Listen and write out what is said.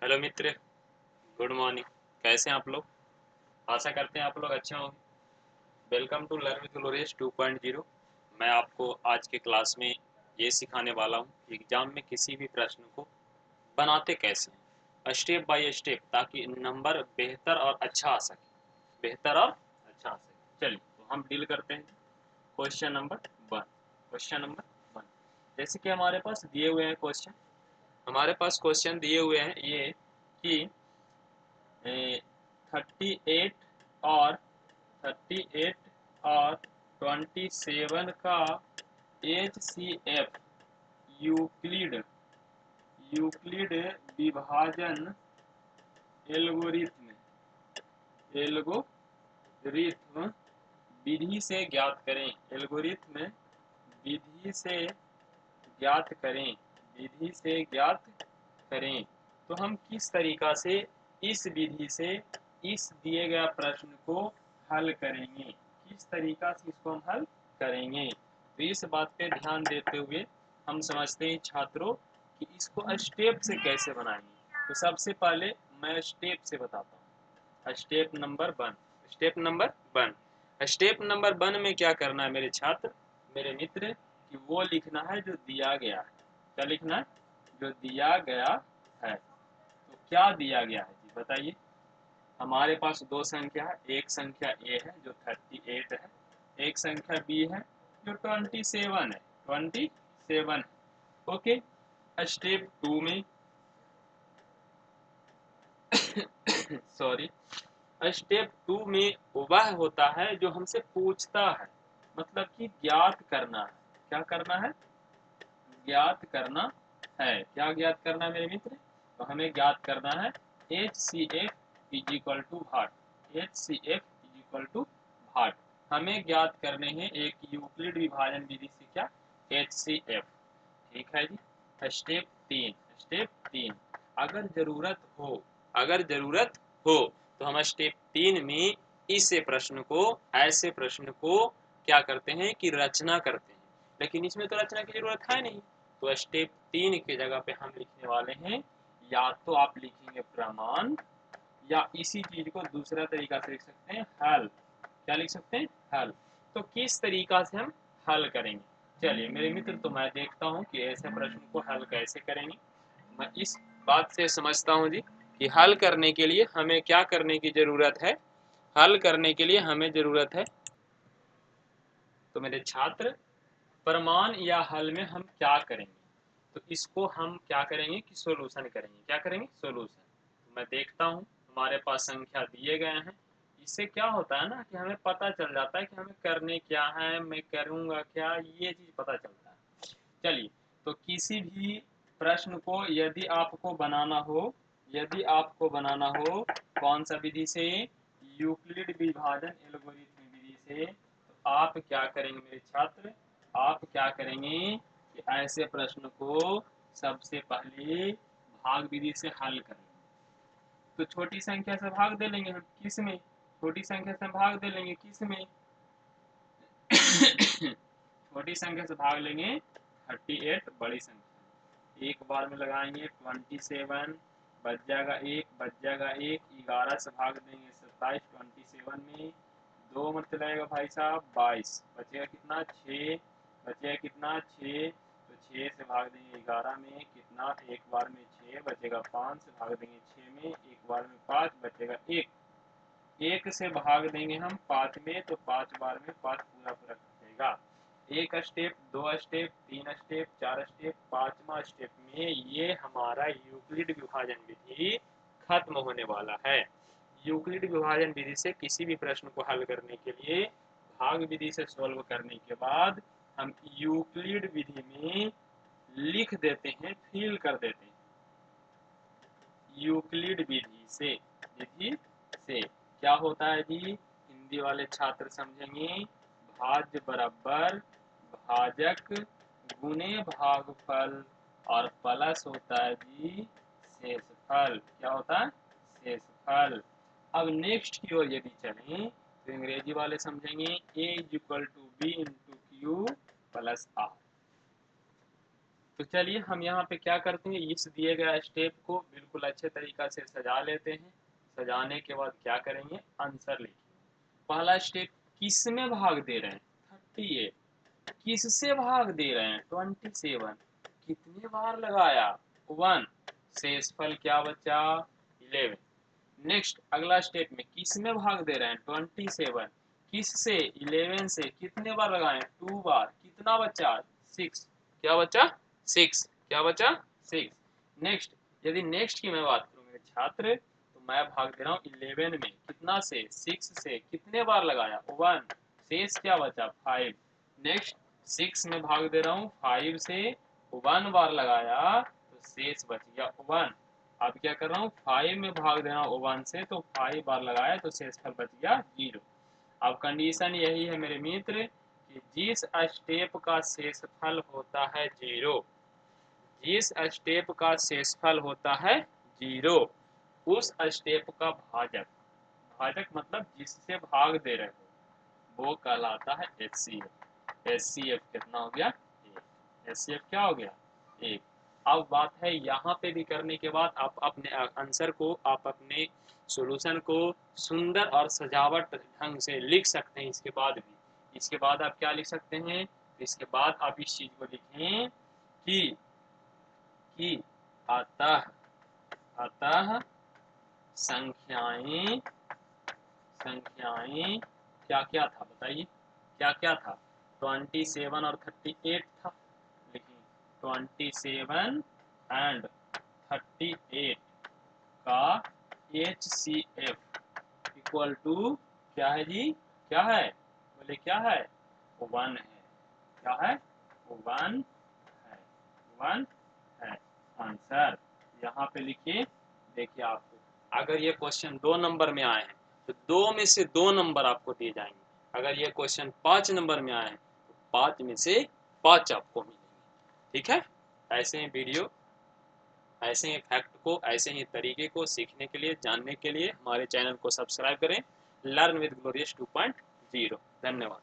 Hello मित्र, good morning. कैसे हैं आप लोग? आशा करते हैं आप लोग अच्छे होंगे। Welcome to Learn with Glorious 2.0। मैं आपको आज के क्लास में ये सिखाने वाला हूँ एग्जाम में किसी भी प्रश्न को बनाते कैसे हैं, स्टेप बाय स्टेप, ताकि नंबर बेहतर और अच्छा आ सके। बेहतर और अच्छा आ सके। चलिए तो हम डील करते हैं। Question number 1। क्वेश्चन नंबर 1, जैसे कि हमारे पास दिए हुए हैं क्वेश्चन। हमारे पास क्वेश्चन दिए हुए हैं ये कि 38 और 38 और 27 का HCF यूक्लिड यूक्लिड विभाजन एल्गोरिथ्म एल्गोरिथ्म विधि से ज्ञात करें। एल्गोरिथ्म विधि से ज्ञात करें। विधि से ज्ञात करें। तो हम किस तरीका से इस विधि से इस दिए गए प्रश्न को हल करेंगे, किस तरीका से इसको हम हल करेंगे। तो इस बात पे ध्यान देते हुए हम समझते हैं छात्रों कि इसको स्टेप से कैसे बनाएंगे। तो सबसे पहले मैं स्टेप से बताता हूँ। Step number 1। Step number 1। Step number 1 में क्या करना है मेरे छात्र, मेरे मित्र, कि वो लिखना है जो दिया गया है। क्या लिखना है? जो दिया गया है। तो क्या दिया गया है जी बताइए। हमारे पास दो संख्या है। एक संख्या ए है जो 38 है, एक संख्या बी है जो 27 है। 27। ओके। स्टेप 2 में सॉरी, स्टेप 2 में वह होता है जो हमसे पूछता है, मतलब कि ज्ञात करना है। क्या करना है? ज्ञात करना है। क्या ज्ञात करना है मेरे मित्र? तो हमें ज्ञात करना है HCF इज इक्वल टू भाट। HCF इज इक्वल टू भाट हमें ज्ञात करने हैं एक यूक्लिड विभाजन विधि से। क्या? HCF। ठीक है जी। स्टेप 3। स्टेप 3, अगर जरूरत हो, अगर जरूरत हो तो हम स्टेप 3 में इस प्रश्न को, ऐसे प्रश्न को क्या करते हैं कि रचना करते हैं। लेकिन इसमें तो रचना की जरूरत है नहीं। तो स्टेप 3 के जगह पे हम लिखने वाले हैं, या तो आप लिखेंगे प्रमाण, या इसी चीज को दूसरा तरीका से लिख सकते हैं हल। क्या लिख सकते हैं? हल। तो किस तरीका से हम हल करेंगे? चलिए मेरे मित्र, तो मैं देखता हूँ कि ऐसे प्रश्न को हल कैसे करेंगे। मैं इस बात से समझता हूँ जी कि हल करने के लिए हमें क्या करने की जरूरत है। हल करने के लिए हमें जरूरत है, तो मेरे छात्र, प्रमाण या हल में हम क्या करेंगे। तो इसको हम क्या करेंगे कि सॉल्यूशन करेंगे। क्या करेंगे? सॉल्यूशन। तो मैं देखता हूँ हमारे पास संख्या दिए गए हैं। इससे क्या होता है ना कि हमें पता चल जाता है कि हमें करने क्या है, मैं करूँगा क्या, ये चीज़ पता चलता है। चलिए, तो किसी भी प्रश्न को यदि आपको बनाना हो, यदि आपको बनाना हो कौन सा विधि से? यूक्लिड विभाजन एल्गोरिथम विधि से। तो आप क्या करेंगे मेरे छात्र? आप क्या करेंगे कि ऐसे प्रश्न को सबसे पहले भाग विधि से हल करेंगे। तो छोटी संख्या से भाग दे लेंगे हम। किस में? छोटी संख्या से भाग दे लेंगे। किस में? छोटी संख्या से भाग लेंगे 38 बड़ी संख्या। एक बार में लगाएंगे 27, बच जाएगा एक, बच जाएगा एक। 11 से भाग देंगे 27, 27 में 2 मत चलाएगा भाई साहब 22, बचेगा कितना? 6। बचेगा कितना? 6। तो 6 से भाग देंगे 11 में कितना? एक बार में 6, बचेगा 5 से भाग देंगे 6 में, एक बार में 5, बचेगा 1। 1 से भाग देंगे हम 5 में, तो 5 बार में 5 पूरा पूरा कटेगा। एक स्टेप, 2 स्टेप, 3 स्टेप, 4 स्टेप, 5वां स्टेप में ये हमारा यूक्लिड विभाजन विधि खत्म होने वाला है। यूक्लिड विभाजन विधि से किसी भी प्रश्न को हल करने के लिए भाग विधि से सॉल्व करने के बाद हम यूक्लिड विधि में लिख देते हैं, फिल कर देते हैं। यूक्लिड विधि से, विधि से क्या होता है जी? हिंदी वाले छात्र समझेंगे, भाज्य बराबर भाजक गुने भागफल, और प्लस होता है जी शेषफल। क्या होता है? शेषफल। अब नेक्स्ट की ओर यदि चलें तो अंग्रेजी वाले समझेंगे A is equal to b into q plus r. तो चलिए हम यहाँ पे क्या करते हैं, इस दिए गए स्टेप को बिल्कुल अच्छे तरीका से सजा लेते हैं। सजाने के बाद क्या करेंगे, आंसर लिखिए। पहला स्टेप, किस में भाग दे रहे हैं, 38। किससे भाग दे रहे हैं, 27। कितने बार लगाया, 1। शेषफल क्या बचा, 11। नेक्स्ट अगला स्टेप में किस में भाग दे रहे हैं, 27। किस से, 11 से। कितने बार लगाए, 2 बार। कितना बचा, 6। क्या बचा, 6। क्या बचा, 6। नेक्स्ट, यदि नेक्स्ट की मैं बात करूँ मेरे छात्र, तो मैं भाग दे रहा हूँ 11 में, कितना से, 6 से। कितने बार लगाया, 1। शेष क्या बचा, 5। नेक्स्ट 6 में भाग दे रहा हूँ 5 से, 1 बार लगाया तो शेष बच गया 1। अब क्या कर रहा हूँ, 5 में भाग दे रहा हूँ 1 से, तो 5 बार लगाया तो शेषफल बच गया 0। अब कंडीशन यही है मेरे मित्र कि जिस स्टेप का शेषफल होता है 0, जिस स्टेप का शेषफल होता है 0, उस स्टेप का भाजक, भाजक मतलब जिससे भाग दे रहे हो, वो कहलाता है HCF। HCF कितना हो गया, 1। HCF क्या हो गया, 1। अब बात है यहाँ पे भी करने के बाद आप अपने आंसर को, आप अपने सॉल्यूशन को सुंदर और सजावट ढंग से लिख सकते हैं। इसके बाद भी, इसके बाद आप क्या लिख सकते हैं, इसके बाद आप इस चीज को लिखें कि अतः, अतः संख्याएं, संख्याएं क्या क्या था बताइए, क्या क्या था, 27 और 38 था। लिखिए 27 एंड 38 का HCF इक्वल टू क्या है जी, क्या है, बोले क्या है, 1 है। क्या है, 1 है, 1 है आंसर। यहाँ पे लिखिए, देखिए आपको अगर ये क्वेश्चन 2 नंबर में आए हैं तो 2 में से 2 नंबर आपको दिए जाएंगे। अगर ये क्वेश्चन 5 नंबर में आए हैं तो 5 में से 5 आपको मिलेंगे। ठीक है, ऐसे ही वीडियो, ऐसे ही फैक्ट को, ऐसे ही तरीके को सीखने के लिए, जानने के लिए हमारे चैनल को सब्सक्राइब करें। Learn with Glorious 2.0। धन्यवाद।